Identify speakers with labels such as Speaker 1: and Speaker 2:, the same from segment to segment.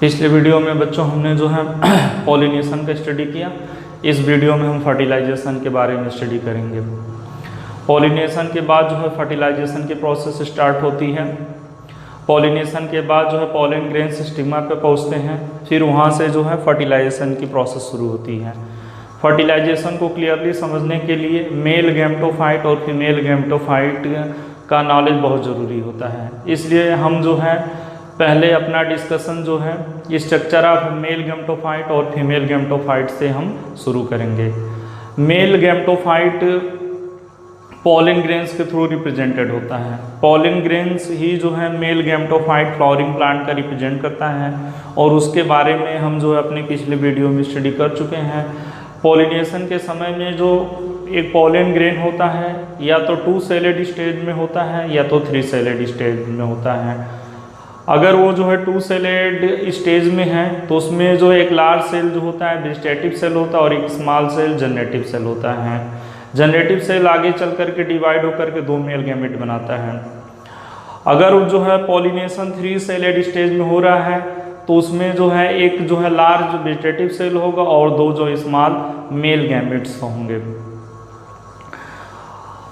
Speaker 1: पिछले वीडियो में बच्चों हमने जो है पॉलिनेशन का स्टडी किया। इस वीडियो में हम फर्टिलाइजेशन के बारे में स्टडी करेंगे। पॉलिनेशन के बाद जो है फर्टिलाइजेशन की प्रोसेस स्टार्ट होती है। पॉलिनेशन के बाद जो है पॉलन ग्रेन्स स्टिग्मा पे पहुंचते हैं, फिर वहाँ से जो है फर्टिलाइजेशन की प्रोसेस शुरू होती है। फर्टिलाइजेशन को क्लियरली समझने के लिए मेल गैमेटोफाइट और फीमेल गैमेटोफाइट का नॉलेज बहुत ज़रूरी होता है। इसलिए हम जो है पहले अपना डिस्कशन जो है स्ट्रक्चर ऑफ मेल गैमेटोफाइट और फीमेल गैमेटोफाइट से हम शुरू करेंगे। मेल गैमेटोफाइट पॉलन ग्रेन्स के थ्रू रिप्रेजेंटेड होता है। पॉलन ग्रेन्स ही जो है मेल गैमेटोफाइट फ्लावरिंग प्लांट का रिप्रेजेंट करता है और उसके बारे में हम जो है अपने पिछले वीडियो में स्टडी कर चुके हैं। पॉलिनेशन के समय में जो एक पॉलन ग्रेन होता है या तो 2 सेलेड स्टेज में होता है या तो 3 सेलेड स्टेज में होता है। अगर वो जो है 2 सेलेड स्टेज में है तो उसमें जो एक लार्ज सेल जो होता है वेजिटेटिव सेल होता है और एक स्मॉल सेल जनरेटिव सेल होता है। जनरेटिव सेल आगे चल करके डिवाइड होकर के 2 मेल गैमेट बनाता है। अगर जो है पॉलिनेशन 3 सेलेड स्टेज में हो रहा है तो उसमें जो है एक जो है लार्ज वेजिटेटिव सेल होगा और 2 जो स्मॉल मेल गैमेट्स होंगे।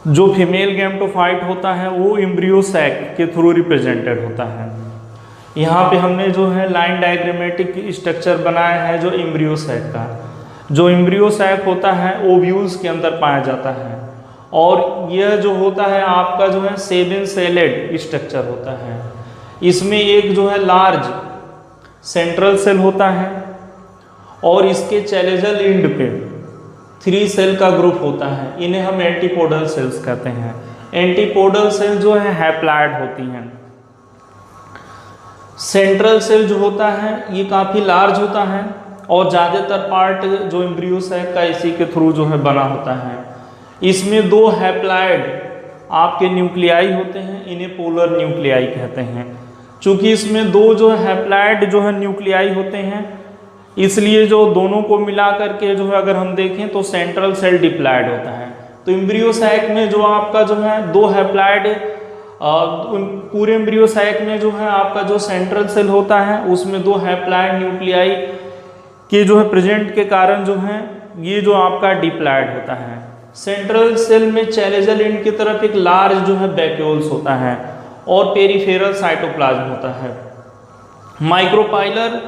Speaker 1: जो फीमेल गैमेटोफाइट होता है वो एम्ब्रियो सैक के थ्रू रिप्रेजेंटेड होता है। यहाँ पे हमने जो है लाइन डायग्रामेटिक स्ट्रक्चर बनाया है जो एम्ब्रियो सैक का। जो एम्ब्रियो सैक होता है ओव्यूल्स के अंदर पाया जाता है और यह जो होता है आपका जो है 7 सेलेड स्ट्रक्चर होता है। इसमें एक जो है लार्ज सेंट्रल सेल होता है और इसके चैलेजल एंड पे 3 सेल का ग्रुप होता है। इन्हें हम एंटीपोडल सेल्स कहते हैं। एंटीपोडल सेल जो है हैप्लॉइड होती हैं। सेंट्रल सेल जो होता है ये काफ़ी लार्ज होता है और ज़्यादातर पार्ट जो एम्ब्रियो सैक का इसी के थ्रू जो है बना होता है। इसमें 2 हैप्लॉइड आपके न्यूक्लियाई होते हैं, इन्हें पोलर न्यूक्लियाई कहते हैं। चूँकि इसमें 2 जो हैप्लॉइड जो है न्यूक्लियाई होते हैं इसलिए जो दोनों को मिला करके जो है अगर हम देखें तो सेंट्रल सेल डिप्लॉइड होता है। तो एम्ब्रियो सैक में जो आपका जो है 2 हैप्लॉइड पूरे एम्ब्रियो सैक में जो है आपका जो सेंट्रल सेल होता है उसमें 2 हैप्लॉइड न्यूक्लियाई के जो है प्रेजेंट के कारण जो है ये जो आपका डिप्लॉइड होता है। सेंट्रल सेल में चैलेजल एंड की तरफ एक लार्ज जो है वैक्यूल्स होता है और पेरिफेरल साइटोप्लाज्म होता है। माइक्रोपाइलर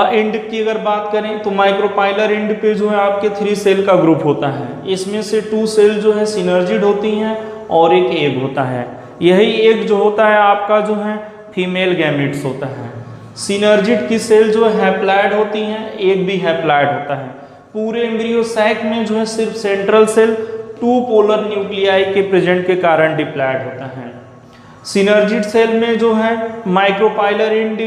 Speaker 1: एंड की अगर बात करें तो माइक्रोपाइलर एंड पे जो है आपके 3 सेल का ग्रुप होता है। इसमें से 2 सेल जो है सिनर्जिड होती हैं और एक एग होता है। यही एग जो होता है आपका जो है फीमेल गैमेट्स होता है। सिनर्जिड की सेल जो है हैप्लॉइड होती हैं, एग भी हैप्लॉइड होता है। पूरे एम्ब्रियो सैक में जो है सिर्फ सेंट्रल सेल 2 पोलर न्यूक्लियाई के प्रेजेंट के कारण डिप्लॉइड होता है। सिनर्जिड सेल में जो है माइक्रोपाइलर एंड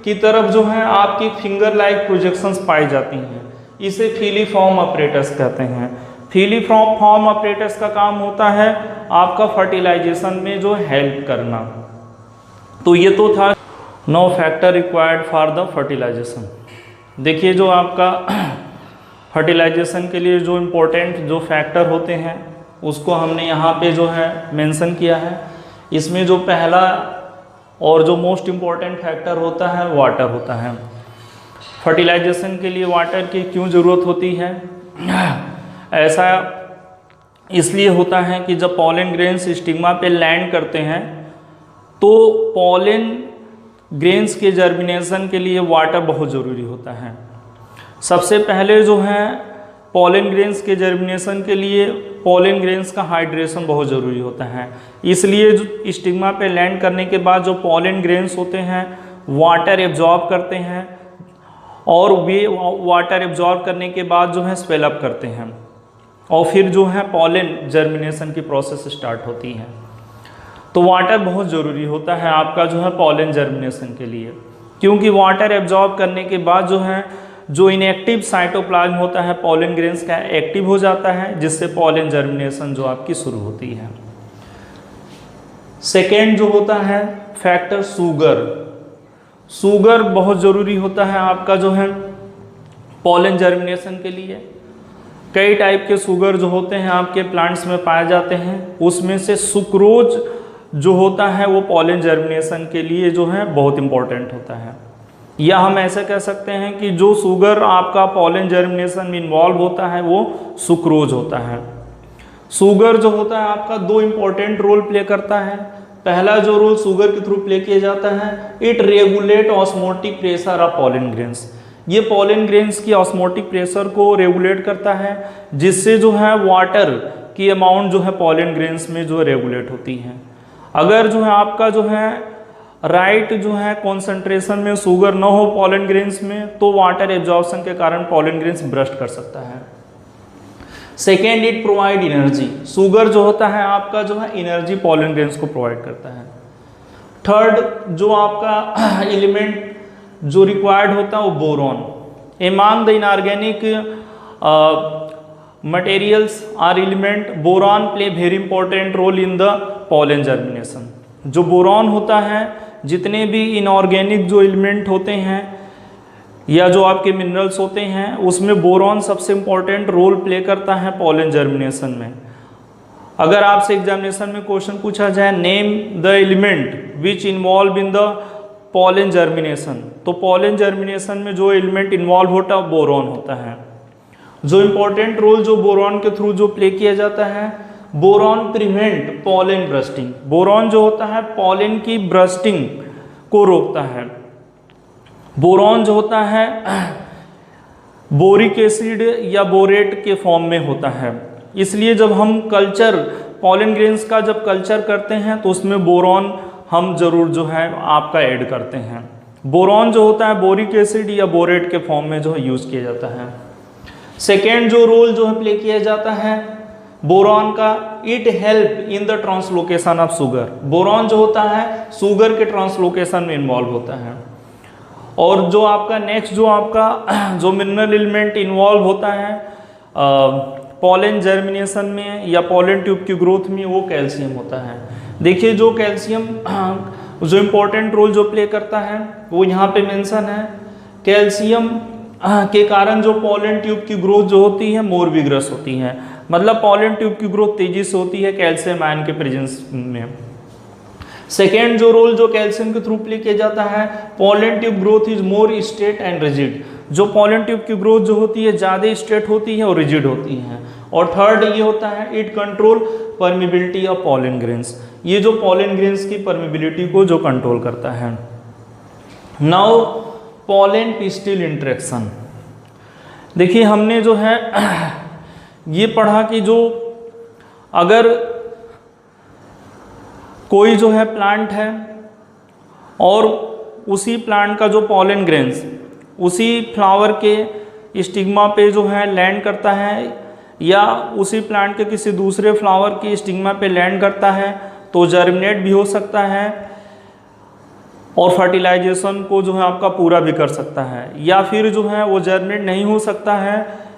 Speaker 1: की तरफ जो है आपकी फिंगर लाइक प्रोजेक्शंस पाई जाती हैं। इसे फिलीफॉर्म अपरेटस कहते हैं। फिलीफॉर्म अपरेटस का काम होता है आपका फर्टिलाइजेशन में जो हेल्प करना। तो ये तो था 9 factor required for the fertilization. देखिए जो आपका फर्टिलाइजेशन के लिए जो इम्पोर्टेंट जो फैक्टर होते हैं उसको हमने यहाँ पे जो है मेंशन किया है। इसमें जो पहला और जो मोस्ट इम्पॉर्टेंट फैक्टर होता है वाटर होता है। फर्टिलाइजेशन के लिए वाटर की क्यों ज़रूरत होती है? ऐसा इसलिए होता है कि जब पॉलन ग्रेन्स स्टिग्मा पे लैंड करते हैं तो पॉलन ग्रेन्स के जर्मिनेशन के लिए वाटर बहुत ज़रूरी होता है। सबसे पहले जो है पॉलन ग्रेन्स के जर्मिनेशन के लिए पॉलन ग्रेन्स का हाइड्रेशन बहुत ज़रूरी होता है। इसलिए जो स्टिग्मा पे लैंड करने के बाद जो पॉलन ग्रेन्स होते हैं वाटर एब्जॉर्ब करते हैं और वे वाटर एब्जॉर्ब करने के बाद जो है स्वेल अप करते हैं और फिर जो है पॉलन जर्मिनेशन की प्रोसेस स्टार्ट होती है। तो वाटर बहुत ज़रूरी होता है आपका जो है पॉलन जर्मिनेशन के लिए, क्योंकि वाटर एब्जॉर्ब करने के बाद जो है जो इनएक्टिव साइटोप्लाज्म होता है पॉलन ग्रेन्स का एक्टिव हो जाता है, जिससे पॉलन जर्मिनेशन जो आपकी शुरू होती है। सेकेंड जो होता है फैक्टर शुगर। शुगर बहुत ज़रूरी होता है आपका जो है पॉलन जर्मिनेशन के लिए। कई टाइप के शुगर जो होते हैं आपके प्लांट्स में पाए जाते हैं, उसमें से सुक्रोज जो होता है वो पॉलन जर्मिनेशन के लिए जो है बहुत इम्पोर्टेंट होता है। या हम ऐसे कह सकते हैं कि जो शुगर आपका पॉलन जर्मिनेशन में इन्वॉल्व होता है वो सुक्रोज होता है। शुगर जो होता है आपका दो इंपॉर्टेंट रोल प्ले करता है। पहला जो रोल शुगर के थ्रू प्ले किया जाता है, it regulate osmotic pressure of pollen grains. ये पॉलन ग्रेन्स की ऑस्मोटिक प्रेशर को रेगुलेट करता है, जिससे जो है वाटर की अमाउंट जो है पॉलन ग्रेन्स में जो रेगुलेट होती है। अगर जो है आपका जो है राइट जो है कॉन्सेंट्रेशन में शुगर न हो पॉलन ग्रेन्स में, तो वाटर एब्जॉर्प्शन के कारण पॉलन ग्रेन्स ब्रस्ट कर सकता है। Second, it provide energy. Sugar जो होता है आपका जो है एनर्जी पॉलन ग्रेन्स को प्रोवाइड करता है। थर्ड जो आपका एलिमेंट जो रिक्वायर्ड होता है वो boron. Among the inorganic materials or element, boron play very important role in the pollen germination. जो बोरॉन होता है, जितने भी इनऑर्गेनिक जो एलिमेंट होते हैं या जो आपके मिनरल्स होते हैं, उसमें बोरॉन सबसे इंपॉर्टेंट रोल प्ले करता है पॉलन जर्मिनेशन में। अगर आपसे एग्जामिनेशन में क्वेश्चन पूछा जाए name the element which involve in the pollen germination, तो पॉलन जर्मिनेशन में जो एलिमेंट इन्वॉल्व होता है बोरॉन होता है। जो इंपॉर्टेंट रोल जो बोरॉन के थ्रू जो प्ले किया जाता है, boron prevent pollen bursting. Boron जो होता है पॉलन की ब्रस्टिंग को रोकता है। बोरॉन जो होता है बोरिक एसिड या बोरेट के फॉर्म में होता है, इसलिए जब हम कल्चर पॉलन ग्रेन्स का जब कल्चर करते हैं तो उसमें बोरॉन हम जरूर जो है आपका ऐड करते हैं। बोरॉन जो होता है बोरिक एसिड या बोरेट के फॉर्म में जो है यूज़ किया जाता है। सेकेंड जो रोल जो है प्ले किया जाता है बोरॉन का, it help in the translocation of sugar. Boron जो होता है शुगर के ट्रांसलोकेशन में इन्वॉल्व होता है। और जो आपका नेक्स्ट जो आपका जो मिनरल एलिमेंट इन्वॉल्व होता है पॉलन जर्मिनेशन में या पॉलन ट्यूब की ग्रोथ में, वो कैल्शियम होता है। देखिए जो कैल्शियम जो इम्पोर्टेंट रोल जो प्ले करता है वो यहाँ पे मेंशन है। कैल्शियम के कारण जो पॉलन ट्यूब की ग्रोथ जो होती है मोर विग्रस होती है, मतलब पॉलन ट्यूब की ग्रोथ तेजी से होती है कैल्शियम आयन के प्रेजेंस में। सेकेंड जो रोल जो कैल्शियम के थ्रू प्ले किया जाता है, pollen tube growth is more straight and rigid. जो पॉलन ट्यूब की ग्रोथ जो होती है ज़्यादा स्ट्रेट होती है और रिजिड होती है। और थर्ड ये होता है it control permeability of pollen grains. ये जो पॉलन ग्रेन्स की परमिबिलिटी को जो कंट्रोल करता है। Now pollen pistil interaction. देखिए हमने जो है ये पढ़ा कि जो अगर कोई जो है प्लांट है और उसी प्लांट का जो पॉलन ग्रेन्स उसी फ्लावर के स्टिग्मा पे जो है लैंड करता है या उसी प्लांट के किसी दूसरे फ्लावर के स्टिग्मा पे लैंड करता है तो जर्मिनेट भी हो सकता है और फर्टिलाइजेशन को जो है आपका पूरा भी कर सकता है, या फिर जो है वो जर्मिनेट नहीं हो सकता है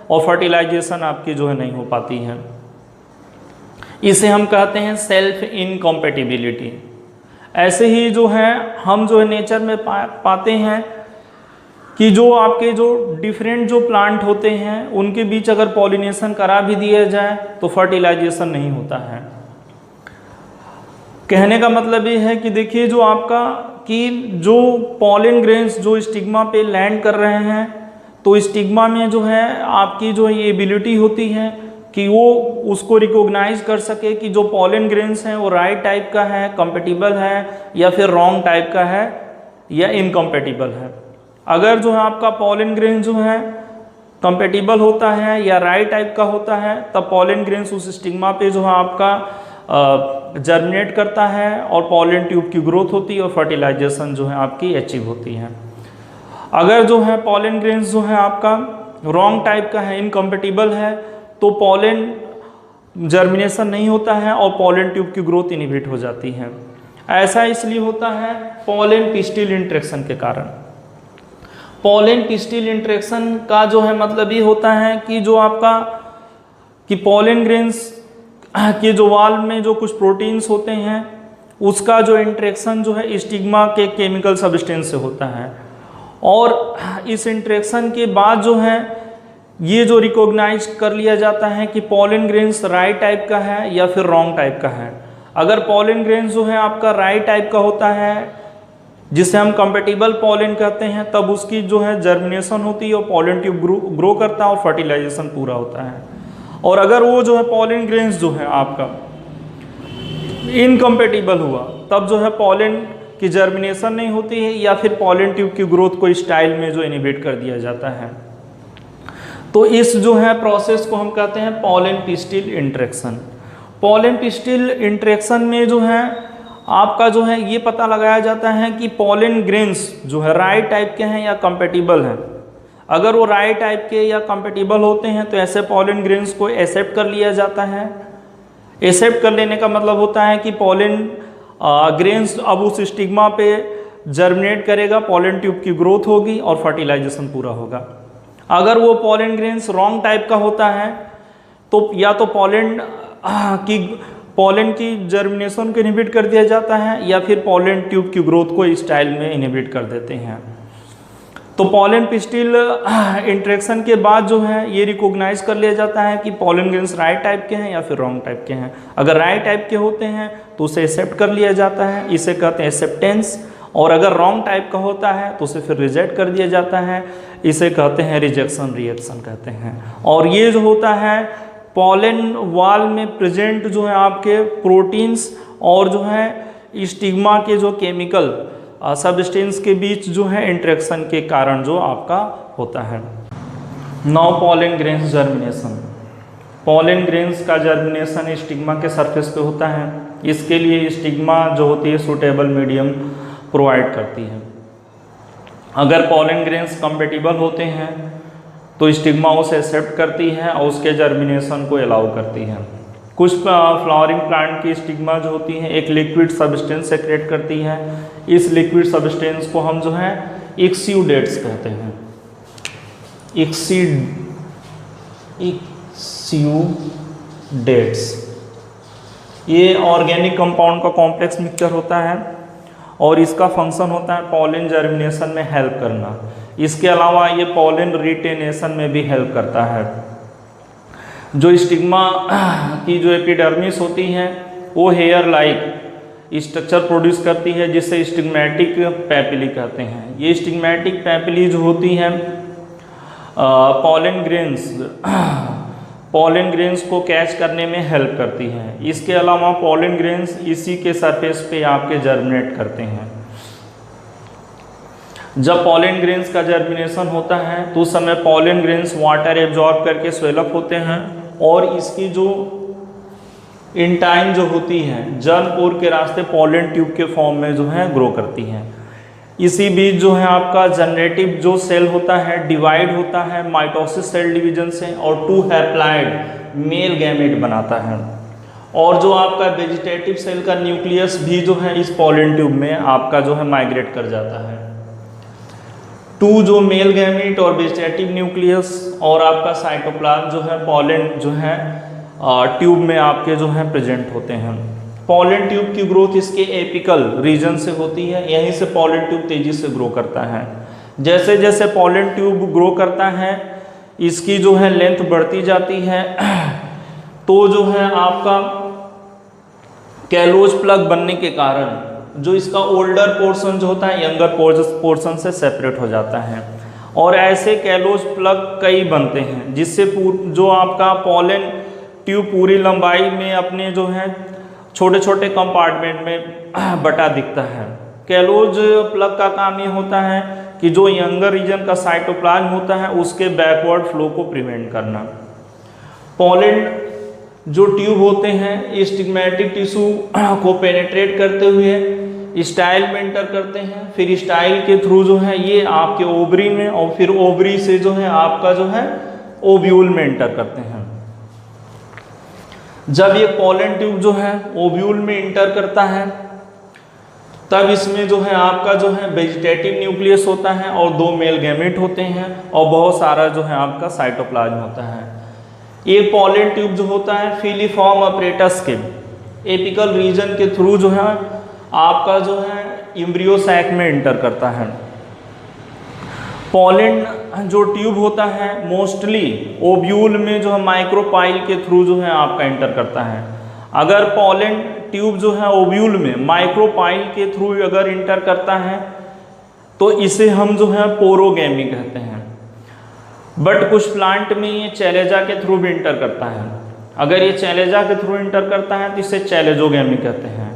Speaker 1: और फर्टिलाइजेशन आपकी जो है नहीं हो पाती है। इसे हम कहते हैं सेल्फ इनकॉम्पेटिबिलिटी। ऐसे ही जो है हम जो है नेचर में पाते हैं कि जो आपके जो डिफरेंट जो प्लांट होते हैं उनके बीच अगर पॉलिनेशन करा भी दिया जाए तो फर्टिलाइजेशन नहीं होता है। कहने का मतलब ये है कि देखिए जो आपका कि जो पॉलन ग्रेन्स जो स्टिग्मा पे लैंड कर रहे हैं तो स्टिग्मा में जो है आपकी जो ये एबिलिटी होती है कि वो उसको रिकॉग्नाइज कर सके कि जो पॉलन ग्रेन्स हैं वो राइट टाइप का है, कंपेटिबल है, या फिर रॉन्ग टाइप का है या इनकम्पेटिबल है। अगर जो है आपका पॉलन ग्रेन जो है कंपेटिबल होता है या राइट टाइप का होता है तब पॉलन ग्रेन्स उस स्टिग्मा पे जो है आपका जर्मिनेट करता है और पॉलन ट्यूब की ग्रोथ होती है और फर्टिलाइजेशन जो है आपकी अचीव होती है। अगर जो है पॉलन ग्रेन्स जो है आपका रॉन्ग टाइप का है, इनकम्पेटिबल है, तो पॉलन जर्मिनेशन नहीं होता है और पॉलन ट्यूब की ग्रोथ इनहिबिट हो जाती है। ऐसा इसलिए होता है पॉलन पिस्टिल इंटरेक्शन के कारण। पॉलन पिस्टिल इंटरेक्शन का जो है मतलब ये होता है कि जो आपका कि पॉलन ग्रेन्स के जो वाल में जो कुछ प्रोटीन्स होते हैं उसका जो इंटरेक्शन जो है स्टिग्मा के केमिकल सब्सटेंस से होता है, और इस इंटरेक्शन के बाद जो है ये जो रिकॉग्नाइज कर लिया जाता है कि पॉलन ग्रेन्स राइट टाइप का है या फिर रॉन्ग टाइप का है। अगर पॉलन ग्रेन्स जो है आपका राइट टाइप का होता है जिसे हम कंपेटिबल पॉलन कहते हैं, तब उसकी जो है जर्मिनेशन होती है और पॉलन ट्यूब ग्रो करता है और फर्टिलाइजेशन पूरा होता है। और अगर वो जो है पॉलन ग्रेन्स जो है आपका इनकम्पेटिबल हुआ, तब जो है पॉलन की जर्मिनेशन नहीं होती है या फिर पॉलन ट्यूब की ग्रोथ को स्टाइल में जो इनहिबिट कर दिया जाता है। तो इस जो है प्रोसेस को हम कहते हैं pollen pistil interaction. Pollen pistil interaction में जो है आपका जो है ये पता लगाया जाता है कि पॉलन ग्रेन्स जो है राइट टाइप के हैं या कंपेटिबल हैं। अगर वो राइट टाइप के या कंपेटिबल होते हैं तो ऐसे पॉलन ग्रेन्स को एक्सेप्ट कर लिया जाता है। एक्सेप्ट कर लेने का मतलब होता है कि पॉलन ग्रेन्स अब उस स्टिग्मा पे जर्मिनेट करेगा, पॉलन ट्यूब की ग्रोथ होगी और फर्टिलाइजेशन पूरा होगा। अगर वो पॉलन ग्रेन्स रॉन्ग टाइप का होता है तो या तो पॉलन की जर्मिनेशन को इनहिबिट कर दिया जाता है या फिर पॉलन ट्यूब की ग्रोथ को इस स्टाइल में इनहिबिट कर देते हैं। तो पॉलन पिस्टिल इंटरेक्शन के बाद जो है ये रिकॉग्नाइज कर लिया जाता है कि पॉलन ग्रेन्स राइट टाइप के हैं या फिर रॉन्ग टाइप के हैं। अगर राइट टाइप के होते हैं तो उसे एक्सेप्ट कर लिया जाता है, इसे कहते हैं एक्सेप्टेंस। और अगर रॉन्ग टाइप का होता है तो उसे फिर रिजेक्ट कर दिया जाता है, इसे कहते हैं रिजेक्शन रिएक्शन कहते हैं। और ये जो होता है पॉलन वॉल में प्रेजेंट जो है आपके प्रोटीन्स और जो है स्टिग्मा के जो केमिकल सबस्टेंस के बीच जो है इंटरेक्शन के कारण जो आपका होता है। Now pollen grains germination. Pollen grains का जर्मिनेशन स्टिग्मा के सरफेस पे होता है। इसके लिए स्टिग्मा जो होती है सूटेबल मीडियम प्रोवाइड करती है। अगर पॉलन ग्रेन्स कंपेटिबल होते हैं तो स्टिग्मा उसे एक्सेप्ट करती है और उसके जर्मिनेशन को अलाउ करती है। कुछ फ्लावरिंग प्लांट की स्टिग्मा जो होती है एक लिक्विड सब्सटेंस सेक्रेट करती है। इस लिक्विड सब्सटेंस को हम जो है एक्स्यूडेट्स कहते हैं। एक्स्यूडेट्स ये ऑर्गेनिक कंपाउंड का कॉम्प्लेक्स मिक्सचर होता है और इसका फंक्शन होता है पॉलन जर्मिनेशन में हेल्प करना। इसके अलावा ये पॉलन रिटेनेशन में भी हेल्प करता है। जो स्टिग्मा की जो एपिडर्मिस होती है वो हेयर लाइक स्ट्रक्चर प्रोड्यूस करती है जिसे स्टिग्मेटिक पैपिली कहते हैं। ये स्टिग्मेटिक पैपिली जो होती है पॉलन ग्रेन्स को कैच करने में हेल्प करती है। इसके अलावा पॉलन ग्रेन्स इसी के सरफेस पे आपके जर्मिनेट करते हैं। जब पॉलन ग्रेन्स का जर्मिनेशन होता है तो उस समय पॉलन ग्रेन्स वाटर एब्जॉर्ब करके स्वेलअप होते हैं और इसकी जो इंटाइन जो होती है जर्मपोर के रास्ते पॉलन ट्यूब के फॉर्म में जो है ग्रो करती हैं। इसी बीच जो है आपका जनरेटिव जो सेल होता है डिवाइड होता है माइटोसिस सेल डिवीजन से और 2 हैप्लॉइड मेल गैमेट बनाता है। और जो आपका वेजिटेटिव सेल का न्यूक्लियस भी जो है इस पॉलन ट्यूब में आपका जो है माइग्रेट कर जाता है। 2 जो मेल गैमेट और वेजिटेटिव न्यूक्लियस और आपका साइटोप्लाज्म जो है पॉलन जो है ट्यूब में आपके जो है प्रेजेंट होते हैं। पॉलन ट्यूब की ग्रोथ इसके एपिकल रीजन से होती है, यहीं से पॉलन ट्यूब तेजी से ग्रो करता है। जैसे जैसे पॉलन ट्यूब ग्रो करता है इसकी जो है लेंथ बढ़ती जाती है तो जो है आपका कैलोज प्लग बनने के कारण जो इसका ओल्डर पोर्शन जो होता है यंगर पोर्शन से सेपरेट हो जाता है। और ऐसे कैलोज प्लग कई बनते हैं जिससे जो आपका पॉलन ट्यूब पूरी लंबाई में अपने जो है छोटे छोटे कंपार्टमेंट में बटा दिखता है। कैलोज प्लग का काम ये होता है कि जो यंगर रीजन का साइटोप्लाज्म होता है उसके बैकवर्ड फ्लो को प्रिवेंट करना। पॉलन जो ट्यूब होते हैं स्टिग्मेटिक टिश्यू को पेनेट्रेट करते हुए स्टाइल में एंटर करते हैं, फिर स्टाइल के थ्रू जो है ये आपके ओवरी में और फिर ओवरी से जो है आपका जो है ओव्यूल में एंटर करते हैं। जब ये पॉलन ट्यूब जो है ओव्यूल में इंटर करता है तब इसमें जो है आपका जो है वेजिटेटिव न्यूक्लियस होता है और 2 मेल गैमेट होते हैं और बहुत सारा जो है आपका साइटोप्लाज्म होता है। ये पॉलन ट्यूब जो होता है फिलीफॉर्म अपरेटस के एपिकल रीजन के थ्रू जो है आपका जो है एम्ब्रियो सैक में इंटर करता है। पॉलन जो ट्यूब होता है मोस्टली ओव्यूल में जो है माइक्रोपाइल के थ्रू जो है आपका इंटर करता है। अगर पॉलन ट्यूब जो है ओव्यूल में माइक्रोपाइल के थ्रू अगर इंटर करता है तो इसे हम जो है पोरोगैमी कहते हैं। बट कुछ प्लांट में ये चैलेजा के थ्रू भी इंटर करता है। अगर ये चैलेजा के थ्रू इंटर करता है तो इसे चैलेजोगैमी कहते हैं।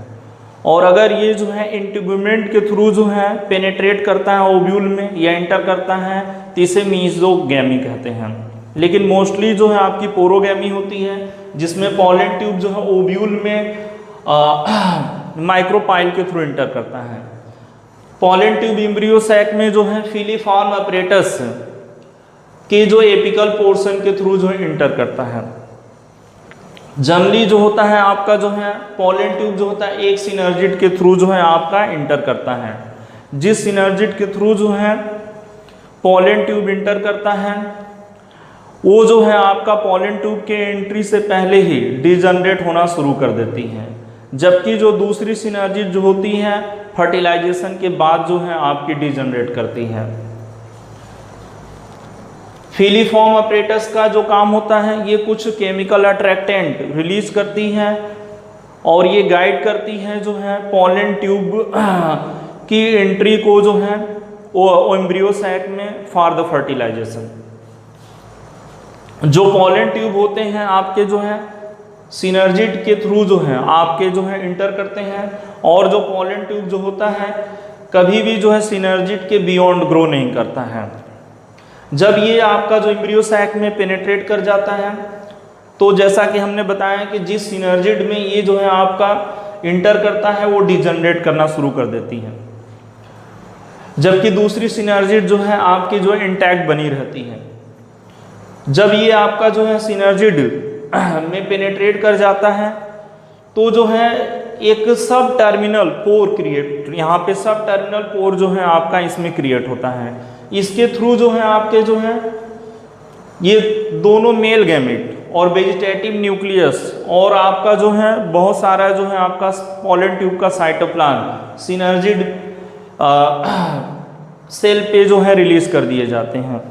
Speaker 1: और अगर ये जो है इंटीग्यूमेंट के थ्रू जो है पेनेट्रेट करता है ओव्यूल में या इंटर करता है तो इसे मीजोगैमी कहते हैं। लेकिन मोस्टली जो है आपकी पोरोगैमी होती है, जिसमें पॉलन ट्यूब जो है ओव्यूल में माइक्रोपाइल के थ्रू इंटर करता है। पॉलन ट्यूब एम्ब्रियो सैक में जो है फिलीफॉर्म अपरेटस के जो एपिकल पोर्शन के थ्रू जो है इंटर करता है। जनरली जो होता है आपका जो है पॉलन ट्यूब जो होता है एक सिनर्जिड के थ्रू जो है आपका इंटर करता है। जिस सिनर्जिड के थ्रू जो है पॉलन ट्यूब इंटर करता है वो जो है आपका पॉलन ट्यूब के एंट्री से पहले ही डिजनरेट होना शुरू कर देती है, जबकि जो दूसरी सिनर्जिड जो होती है फर्टिलाइजेशन के बाद जो है आपकी डिजनरेट करती है। फिलीफॉर्म अपरेटस का जो काम होता है ये कुछ केमिकल अट्रैक्टेंट रिलीज करती है और ये गाइड करती है जो है पॉलन ट्यूब की एंट्री को जो है वो एम्ब्रियो सैक में फॉर द फर्टिलाइजेशन। जो पॉलन ट्यूब होते हैं आपके जो है सिनर्जिड के थ्रू जो है आपके जो है इंटर करते हैं, और जो पॉलन ट्यूब जो होता है कभी भी जो है सिनर्जिड के बियॉन्ड ग्रो नहीं करता है। जब ये आपका जो एम्ब्रियो सैक में पेनेट्रेट कर जाता है तो जैसा कि हमने बताया कि जिस सिनर्जिड में ये जो है आपका इंटर करता है वो डिजनरेट करना शुरू कर देती है, जबकि दूसरी सिनर्जिड जो है आपकी जो है इंटैक्ट बनी रहती है। जब ये आपका जो है सिनर्जिड में पेनेट्रेट कर जाता है तो जो है एक सब टर्मिनल पोर क्रिएट, यहाँ पे सब टर्मिनल पोर जो है आपका इसमें क्रिएट होता है। इसके थ्रू जो है आपके जो है ये दोनों मेल गैमेट और वेजिटेटिव न्यूक्लियस और आपका जो है बहुत सारा जो है आपका पॉलन ट्यूब का साइटोप्लाज्म सिनर्जिड सेल पे जो है रिलीज कर दिए जाते हैं।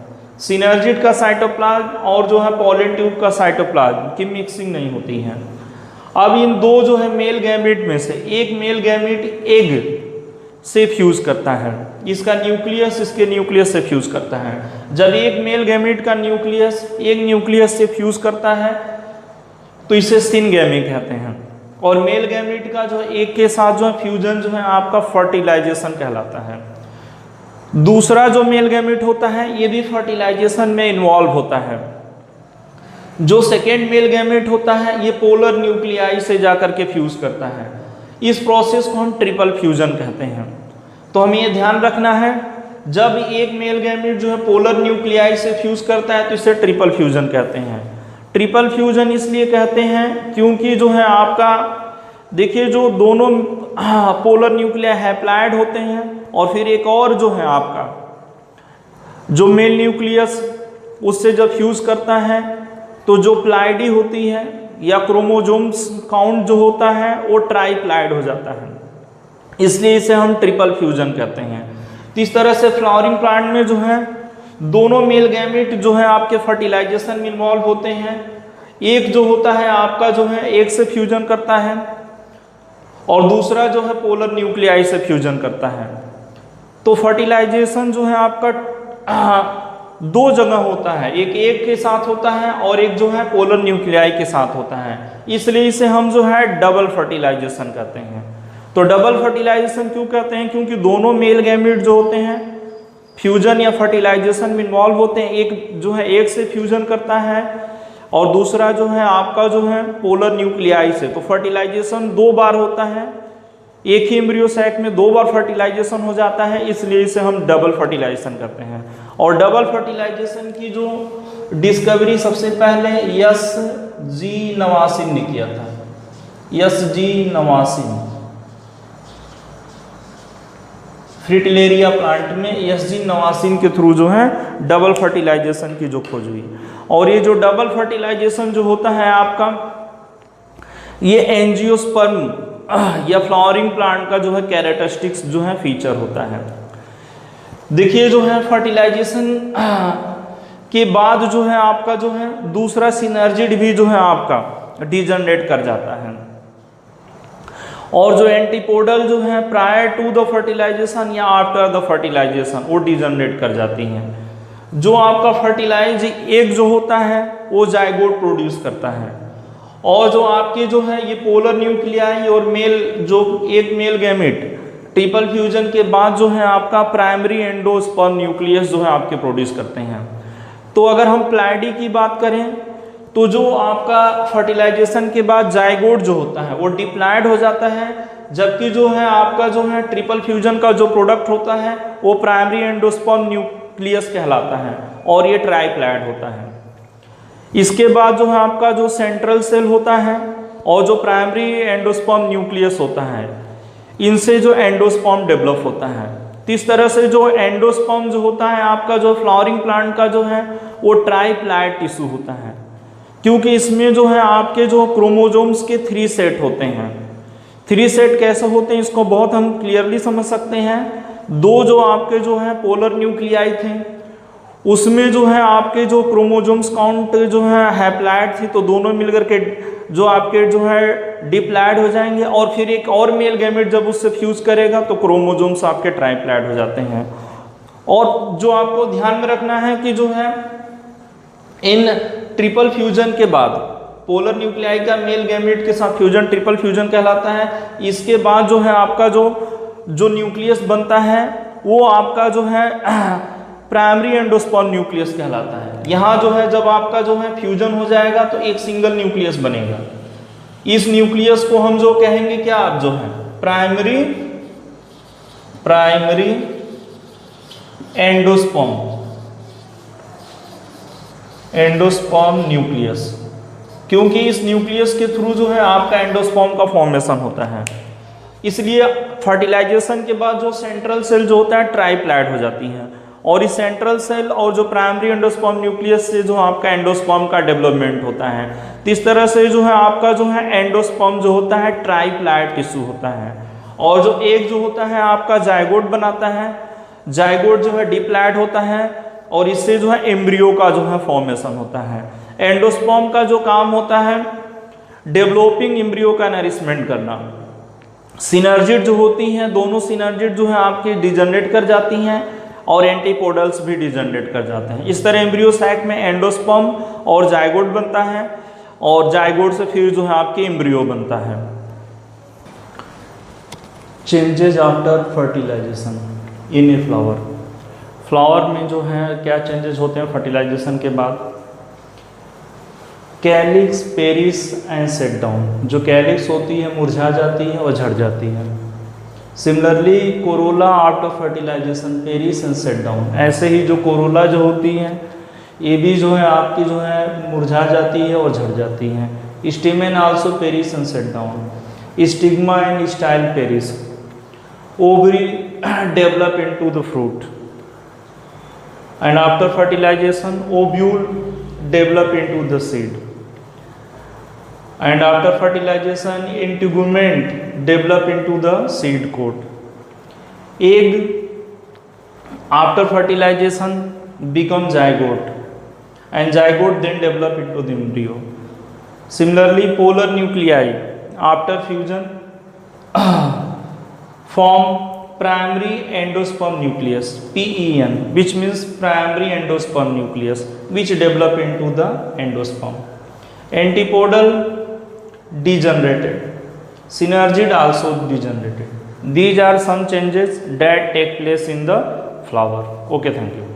Speaker 1: सिनर्जिड का साइटोप्लाज्म और जो है पॉलन ट्यूब का साइटोप्लाज्म की मिक्सिंग नहीं होती है। अब इन दो जो है मेल गैमेट में से एक मेल गैमेट एग से फ्यूज करता है, इसका न्यूक्लियस इसके न्यूक्लियस से फ्यूज करता है। जब एक मेल गैमेट का न्यूक्लियस एक न्यूक्लियस से फ्यूज करता है तो इसे सिनगैमी कहते हैं, और मेल गैमेट का जो एक के साथ जो है फ्यूजन जो है आपका फर्टिलाइजेशन कहलाता है। दूसरा जो मेल गैमेट होता है ये भी फर्टिलाइजेशन में इन्वॉल्व होता है। जो सेकेंड मेल गैमेट होता है ये पोलर न्यूक्लियाई से जाकर के फ्यूज करता है। इस प्रोसेस को हम ट्रिपल फ्यूजन कहते हैं। तो हमें ये ध्यान रखना है, जब एक मेल गैमेट जो है पोलर न्यूक्लियाई से फ्यूज करता है तो इसे ट्रिपल फ्यूजन कहते हैं। ट्रिपल फ्यूजन इसलिए कहते हैं क्योंकि जो है आपका देखिए जो दोनों पोलर न्यूक्लियाई हैप्लाइड होते हैं और फिर एक और जो है आपका जो मेल न्यूक्लियस उससे जब फ्यूज करता है तो जो प्लाइडी होती है या क्रोमोजोम्स काउंट जो होता है वो ट्राईप्लाइड हो जाता है, इसलिए इसे हम ट्रिपल फ्यूजन कहते हैं। तो इस तरह से फ्लावरिंग प्लांट में जो है दोनों मेल गैमेट जो है आपके फर्टिलाइजेशन में इन्वॉल्व होते हैं। एक जो होता है आपका जो है एक से फ्यूजन करता है और दूसरा जो है पोलर न्यूक्लियाई से फ्यूजन करता है। तो फर्टिलाइजेशन जो है आपका दो जगह होता है, एक के साथ होता है और एक जो है पोलर न्यूक्लियाई के साथ होता है, इसलिए इसे हम जो है डबल फर्टिलाइजेशन कहते हैं। तो डबल फर्टिलाइजेशन क्यों कहते हैं? क्योंकि दोनों मेल गैमेट जो होते हैं फ्यूजन या फर्टिलाइजेशन में इन्वॉल्व होते हैं। एक जो है एक से फ्यूजन करता है और दूसरा जो है आपका जो है पोलर न्यूक्लियाई से। तो फर्टिलाइजेशन दो बार होता है, एक ही एम्ब्रियो सैक में दो बार फर्टिलाइजेशन हो जाता है, इसलिए इसे हम डबल फर्टिलाइजेशन करते हैं। और डबल फर्टिलाइजेशन की जो डिस्कवरी सबसे पहले यस जी नवासिन ने किया था। यस जी नवासिन फ्रिटिलेरिया प्लांट में यस जी नवासिन के थ्रू जो है डबल फर्टिलाइजेशन की जो खोज हुई। और ये जो डबल फर्टिलाइजेशन जो होता है आपका ये एंजियोस्पर्म या फ्लावरिंग प्लांट का जो है कैरेक्टरिस्टिक्स जो है फीचर होता है। देखिए जो है फर्टिलाइजेशन के बाद जो है आपका जो है दूसरा सिनर्जिड भी जो है आपका डिजनरेट कर जाता है। और जो एंटीपोडल जो है प्रायर टू द फर्टिलाइजेशन या आफ्टर द फर्टिलाइजेशन वो डिजनरेट कर जाती हैं। जो आपका फर्टिलाइज एग जो होता है वो जाइगोट प्रोड्यूस करता है, और जो आपके जो है ये पोलर न्यूक्लियाई और मेल जो एक मेल गैमेट ट्रिपल फ्यूजन के बाद जो है आपका प्राइमरी एंडोस्पर्म न्यूक्लियस जो है आपके प्रोड्यूस करते हैं। तो अगर हम प्लाइडी की बात करें तो जो आपका फर्टिलाइजेशन के बाद जाइगोट जो होता है वो डिप्लाइड हो जाता है, जबकि जो है आपका जो है ट्रिपल फ्यूजन का जो प्रोडक्ट होता है वो प्राइमरी एंडोस्पर्म न्यूक्लियस कहलाता है और ये ट्राइप्लाइड होता है। इसके बाद जो है आपका जो सेंट्रल सेल होता है और जो प्राइमरी एंडोस्पर्म न्यूक्लियस होता है, इनसे जो एंडोस्पर्म डेवलप होता है। तो इस तरह से जो एंडोस्पर्म जो होता है आपका जो फ्लावरिंग प्लांट का जो है वो ट्राइप्लाइड टिश्यू होता है, क्योंकि इसमें जो है आपके जो क्रोमोजोम्स के 3 सेट होते हैं। 3 सेट कैसे होते हैं इसको बहुत हम क्लियरली समझ सकते हैं। 2 जो आपके जो है पोलर न्यूक्लियाई थे उसमें जो है आपके जो क्रोमोजोम्स काउंट जो है हैप्लाइड थी, तो दोनों मिलकर के जो आपके जो है डिप्लाइड हो जाएंगे, और फिर एक और मेल गैमेट जब उससे फ्यूज करेगा तो क्रोमोजोम्स आपके ट्राइप्लाइड हो जाते हैं। और जो आपको ध्यान में रखना है कि जो है इन ट्रिपल फ्यूजन के बाद पोलर न्यूक्लियाई का मेल गैमेट के साथ फ्यूजन ट्रिपल फ्यूजन कहलाता है। इसके बाद जो है आपका जो न्यूक्लियस बनता है वो आपका जो है प्राइमरी एंडोस्पर्म न्यूक्लियस कहलाता है। यहाँ जो है जब आपका जो है फ्यूजन हो जाएगा तो एक सिंगल न्यूक्लियस बनेगा। इस न्यूक्लियस को हम जो कहेंगे क्या आप जो है प्राइमरी एंडोस्पर्म न्यूक्लियस, क्योंकि इस न्यूक्लियस के थ्रू जो है आपका एंडोस्पर्म का फॉर्मेशन होता है। इसलिए फर्टिलाइजेशन के बाद जो सेंट्रल सेल जो होता है ट्राइप्लाइड हो जाती है, और इस सेंट्रल सेल और जो प्राइमरी एंडोस्पर्म न्यूक्लियस से जो आपका एंडोस्पर्म का डेवलपमेंट होता है। तो इस तरह से जो है आपका जो है एंडोस्पर्म जो होता है ट्राइप्लाइड टिश्यू होता है, और जो एग जो होता है आपका जाइगोट बनाता है। जाइगोट जो है डिप्लाइड होता है और इससे जो है एम्ब्रियो का जो है फॉर्मेशन होता है। एंडोस्पर्म का जो काम होता है डेवलपिंग एम्ब्रियो का नरिशमेंट करना। सिनर्जिड जो होती हैं दोनों सिनर्जिड जो है आपकी डिजनरेट कर जाती हैं और एंटीपोडल्स भी डिजनरेट कर जाते हैं। इस तरह एम्ब्रियो सैक में एंडोस्पर्म और जाइगोट बनता है, और जाइगोट से फिर जो है आपके एम्ब्रियो बनता है। Changes after fertilization in a flower. Flower में जो है क्या चेंजेस होते हैं फर्टिलाइजेशन के बाद? Calyx, perish and set down. जो कैलिक्स होती है मुरझा जाती है और झड़ जाती है। Similarly corolla after fertilization, perish and set down. ऐसे ही जो कोरोला जो होती है ये भी जो है आपकी जो है मुरझा जाती है और झड़ जाती हैं। Stamen also perish and set down. Stigma and style perish. Ovary develop into the fruit, and after fertilization ovule develop into the seed, and after fertilization integument develop into the seed coat. Egg after fertilization become zygote, and zygote then develop into the embryo. Similarly polar nuclei after fusion form primary endosperm nucleus, PEN, which means primary endosperm nucleus, which develop into the endosperm. Antipodal degenerated, synergid also degenerated. These are some changes that take place in the flower. Okay, thank you.